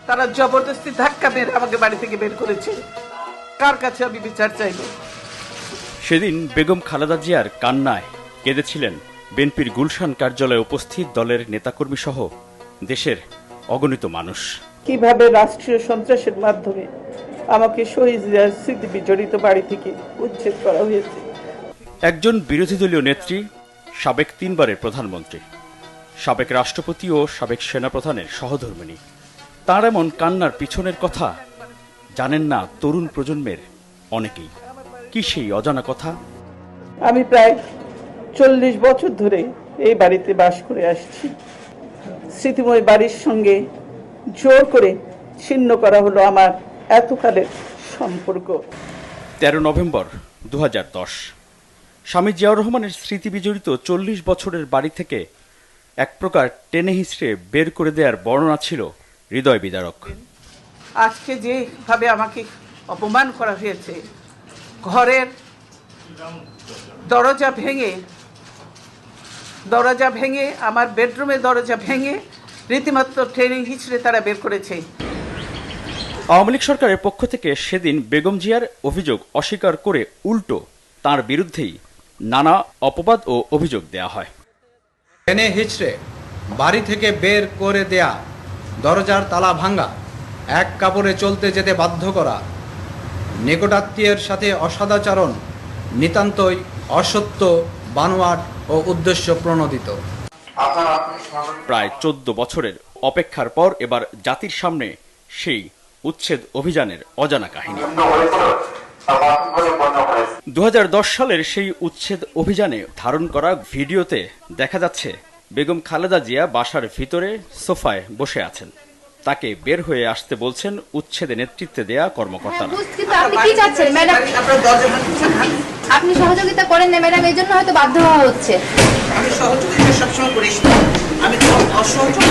তারা জবরদস্তি ধাক্কা মেরে আমাকে বাড়ি থেকে বের করেছে। কার কাছে আমি বিচার চাইব? সেদিন বেগম খালেদা জিয়ার কান্নায় কেঁদেছিলেন বিএনপির গুলশান কার্যালয়ে উপস্থিত দলের নেতাকর্মী সহ দেশের অগণিত মানুষ। কিভাবে রাষ্ট্রীয় সন্ত্রাসের মাধ্যমে আমাকে শহীদ জিয়ার স্মৃতি বিজড়িত বাড়ি থেকে উচ্ছেদ করা হয়েছে। একজন বিরোধী দলীয় নেত্রী, সাবেক 3 বারের প্রধানমন্ত্রী, সাবেক রাষ্ট্রপতি ও সাবেক সেনাপ্রধানের সহধর্মিণী, তাঁর এমন কান্নার পিছনের কথা জানেন না তরুণ প্রজন্মের অনেকেই। কি সেই অজানা কথা? আমি প্রায় 40 বছর ধরে এই বাড়িতে বাস করে আসছি। স্মৃতিময় বাড়ির সঙ্গে জোর করে ছিন্ন করা হলো আমার এতকালের সম্পর্ক। 13 নভেম্বর 2010 স্বামী জিয়াউর রহমানের স্মৃতি বিজড়িত 40 বছরের বাড়ি থেকে এক প্রকার টেনে হিঁচড়ে বের করে দেওয়ার বর্ণনা ছিল হৃদয় বিদারক। আজকে যেভাবে আমাকে অপমান করা হয়েছে, ঘরের দরজা ভেঙে আমার বেডরুমের দরজা ভেঙে রীতিমাত্র ট্রেনে হিঁচড়ে তারা বের করেছে। আওয়ামী লীগ সরকারের পক্ষ থেকে সেদিন বেগম জিয়ার অভিযোগ অস্বীকার করে উল্টো তার বিরুদ্ধেই নানা অপবাদ ও অভিযোগ দেয়া হয়। টেনে হিচড়ে বাড়ি থেকে বের করে দেয়া, দরজার তালা ভাঙ্গা, এক কাপড়ে চলতে যেতে বাধ্য করা, নিকটাত্মীয়ের সাথে অসদাচরণ নিতান্তই অসত্য, বানোয়াট ও উদ্দেশ্য প্রণোদিত। প্রায় 14 বছরের অপেক্ষার পর এবার জাতির সামনে সেই উচ্ছেদ অভিযানের অজানা কাহিনী। 2010 সালের সেই উচ্ছেদ অভিযানে ধারণ করা ভিডিওতে দেখা যাচ্ছে বেগম খালেদা জিয়া বাসার ভিতরে সোফায় বসে আছেন। তাকে বের হয়ে আসতে বলছেন উচ্ছেদে নেতৃত্বে দেয়া কর্মকর্তারা। আপনি কি চাচ্ছেন ম্যাডাম? আপনি সহযোগিতা করেন না ম্যাডাম, এই জন্য হয়তো বাধ্য হওয়া হচ্ছে। আমি সহযোগিতা সবসময় করিস না, আমি তো অসহযোগ,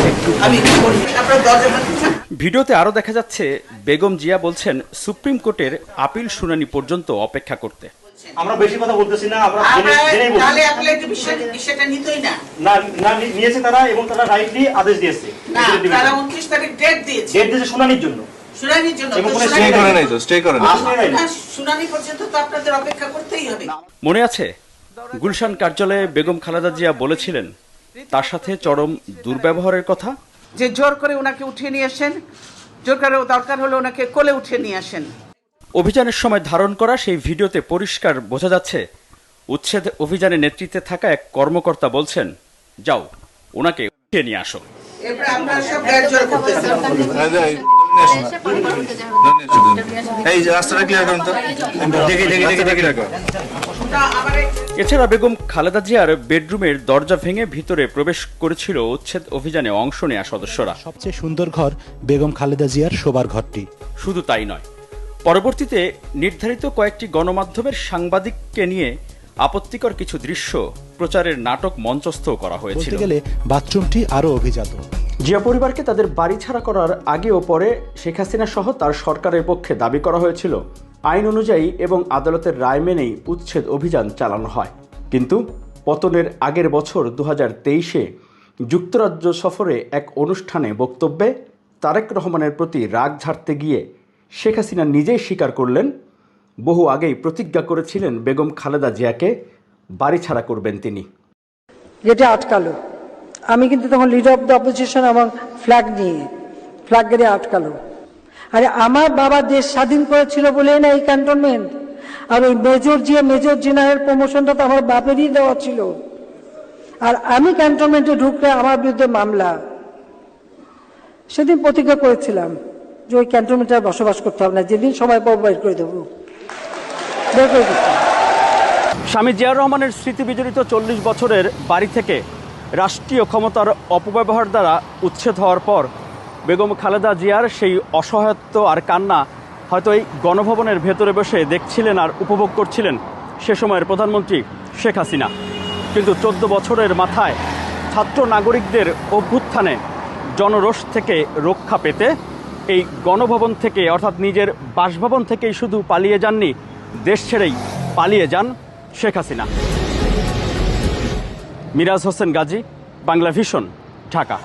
আমি করি। আপনারা দরজা ভাঙছেন। ভিডিওতে আরো দেখা যাচ্ছে বেগম জিয়া বলছেন সুপ্রিম কোর্টের আপিল শুনানি পর্যন্ত অপেক্ষা করতে। আমরা বেশি কথা বলতেছি না, আমরা তাহলে অ্যাপেলের বিষয়টা নিতই না। না নিয়েছে তারা, এবং তারা রাইটলি আদেশ দিয়েছে। না, তারা 29 তারিখ ডেট দিয়েছে। ডেট দিয়েছে শুনানির জন্য। শুনানির জন্য এবং তো কোনো শুনানি স্টে করে নাই, তো স্টে করে নাই। শুনানি পর্যন্ত তো আপনাদের অপেক্ষা করতেই হবে। মনে আছে গুলশান কার্যালয়ে বেগম খালেদা জিয়া বলেছিলেন তার সাথে চরম দুর্ব্যবহারের কথা, যে জোর করে ওনাকে উঠিয়ে নিয়ে আসেন, জোর করে দরকার হলে ওনাকে কোলে উঠিয়ে নিয়ে আসেন। অভিযানের সময় ধারণ করা সেই ভিডিওতে পরিষ্কার বোঝা যাচ্ছে উচ্ছেদ অভিযানে নেতৃত্বে থাকা এক কর্মকর্তা বলছেন, যাও ওনাকে উঠিয়ে নিয়ে আসো। এরপর আপনারা সব গায়ের জোর করতেছেন। এই যে রাস্তাটা ক্লিয়ার করুন তো। দেখি রাখো। এছাড়া বেগম খালেদা জিয়ার বেডরুমের দরজা ভেঙে ভিতরে প্রবেশ করেছিল উচ্ছেদ অভিযানে অংশ নেয়া সদস্যরা। সবচেয়ে সুন্দর ঘর বেগম খালেদা জিয়ার শোবার ঘরটি। শুধু তাই নয়, পরবর্তীতে নির্ধারিত কয়েকটি গণমাধ্যমের সাংবাদিককে নিয়ে আপত্তিকর কিছু দৃশ্য প্রচারের নাটক মঞ্চস্থ করা হয়েছিল। বলতে গেলে বাথরুমটি আরও অভিজাত। জিয়া পরিবারকে তাদের বাড়ি ছাড়া করার আগে ও পরে শেখ হাসিনা সহ তার সরকারের পক্ষে দাবি করা হয়েছিল আইন অনুযায়ী এবং আদালতের রায় মেনেই উচ্ছেদ অভিযান চালানো হয়। কিন্তু পতনের আগের বছর 2023-এ যুক্তরাজ্য সফরে এক অনুষ্ঠানে বক্তব্যে তারেক রহমানের প্রতি রাগ ঝাড়তে গিয়ে শেখ হাসিনা নিজেই স্বীকার করলেন বহু আগেই প্রতিজ্ঞা করেছিলেন বেগম খালেদা জিয়াকে বাড়ি ছাড়া করবেন তিনি। গেটে আটকালো, আমি কিন্তু তখন লিডার অফ দ্য অপোজিশন এবং ফ্ল্যাগ গেটে আটকালো। আরে আমার বাবা দেশ স্বাধীন করেছিল বলেই না এই ক্যান্টনমেন্ট। আর ওই মেজর জেনারেল প্রমোশনটা তো আমার বাপেরই দেওয়া ছিল। আর আমি ক্যান্টনমেন্টে ঢুকলে আমার বিরুদ্ধে মামলা। সেদিন প্রতিজ্ঞা করেছিলাম যে ওই ক্যান্টনমেন্টে আর বসবাস করতে হবে না, যেদিন সময় পাবো বের করে দেবো। স্বামী জিয়াউর রহমানের স্মৃতি বিজড়িত 40 বছরের বাড়ি থেকে রাষ্ট্রীয় ক্ষমতার অপব্যবহার দ্বারা উচ্ছেদ হওয়ার পর বেগম খালেদা জিয়ার সেই অসহায়ত্ব আর কান্না হয়তো এই গণভবনের ভেতরে বসে দেখছিলেন আর উপভোগ করছিলেন সে সময়ের প্রধানমন্ত্রী শেখ হাসিনা। কিন্তু 14 বছরের মাথায় ছাত্র নাগরিকদের অভ্যুত্থানে জনরোষ থেকে রক্ষা পেতে এই গণভবন থেকে অর্থাৎ নিজের বাসভবন থেকেই শুধু পালিয়ে যাননি, দেশ ছেড়েই পালিয়ে যান শেখ হাসিনা। মিরাজ হোসেন গাজী, বাংলা ভিশন, ঢাকা।